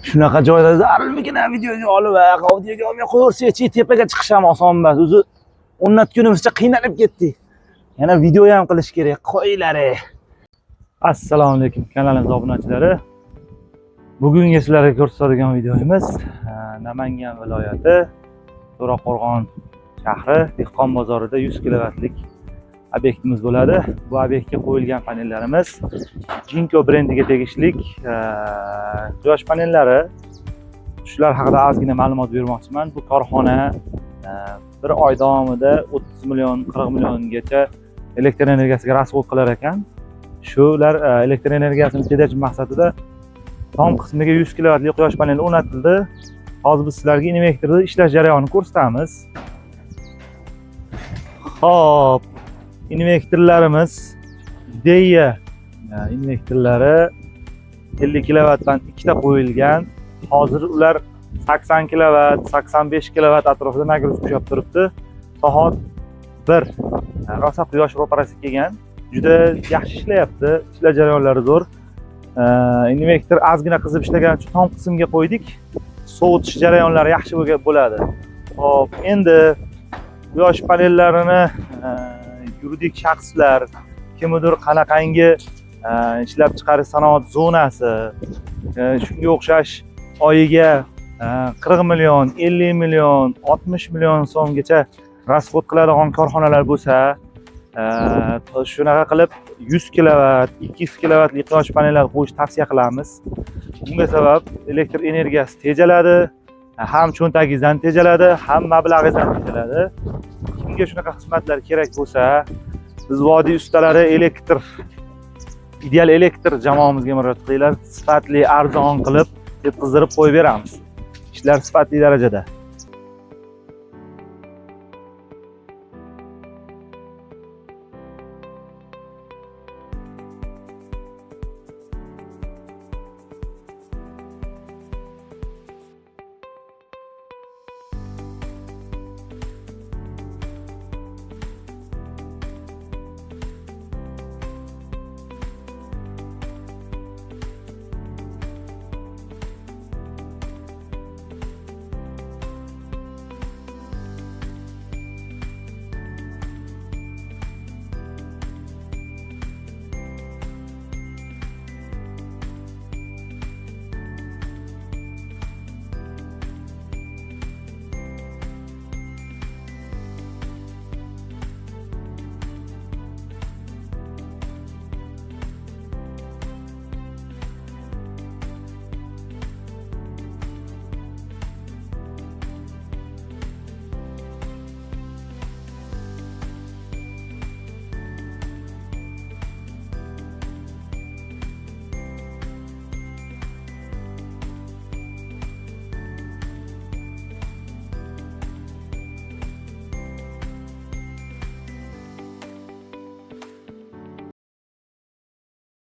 Shunaqa joyda zarurligina videoga olib, audioga olmay qo'yursa-chi, tepaga chiqish ham oson emas. O'zi o'nat kunimizcha qiynalib ketdik. Yana video ham qilish kerak. Qo'yilare. Assalomu alaykum kanalimiz obunachilari. Bugungi sizlarga ko'rsatadigan videomiz Namangan viloyati To'raqo'rg'on shahri dehqon bozorida 100 kilovatlik obyektimiz bo'ladi. Bu obyektga qo'yilgan panellarimiz Jinko brendiga tegishli quyosh panellari. Shular haqida ozgina ma'lumot bermoqchiman. Bu korxona bir oy davomida 30 million, 40 milliongacha elektr energiyasiga rasxod qilar ekan. Shular elektr energiyasini tejash maqsadida tom qismiga 100 kilovatli quyosh paneli o'rnatildi. Hozir biz sizlarga invertorda ishlash jarayonini ko'rsatamiz. Xo'p, invertorlarimiz Deya invertorlari 50 kilovatdan ikkita qo'yilgan. Hozir ular 80 kilovat, 85 kilovat atrofida nagruz ushlab turibdi. Soat 1. Rosa quyosh ro'parasi kelgan. Juda yaxshi ishlayapti. Ishlash jarayonlari zo'r. Invertor ozgina qizib ishlagan uchun tom qismga qo'ydik. Sovutish jarayonlari yaxshi bo'ladi. Xo'p, endi quyosh panellarini yuridik shaxslar, kimdir qanaqangi ishlab chiqarish sanoat zonasi, shunga o'xshash oyiga 40 million, 50 million, 60 million so'mgacha rasxod qiladigan korxonalar bo'lsa, shunaqa qilib 100 kilovat, 200 kilovatli quyosh panellar qo'yish tavsiya qilamiz. Bunga sabab elektr energiyasi tejaladi, ham cho'ntagingizdan tejaladi, ham mablag'ingizdan tejaladi. Kimga shunaqa xizmatlar kerak bo'lsa, biz vodiy ustalari ideal elektr jamoamizga murojaat qilinglar. Sifatli, arzon qilib yetkazib qo'yib beramiz. Ishlar sifatli darajada.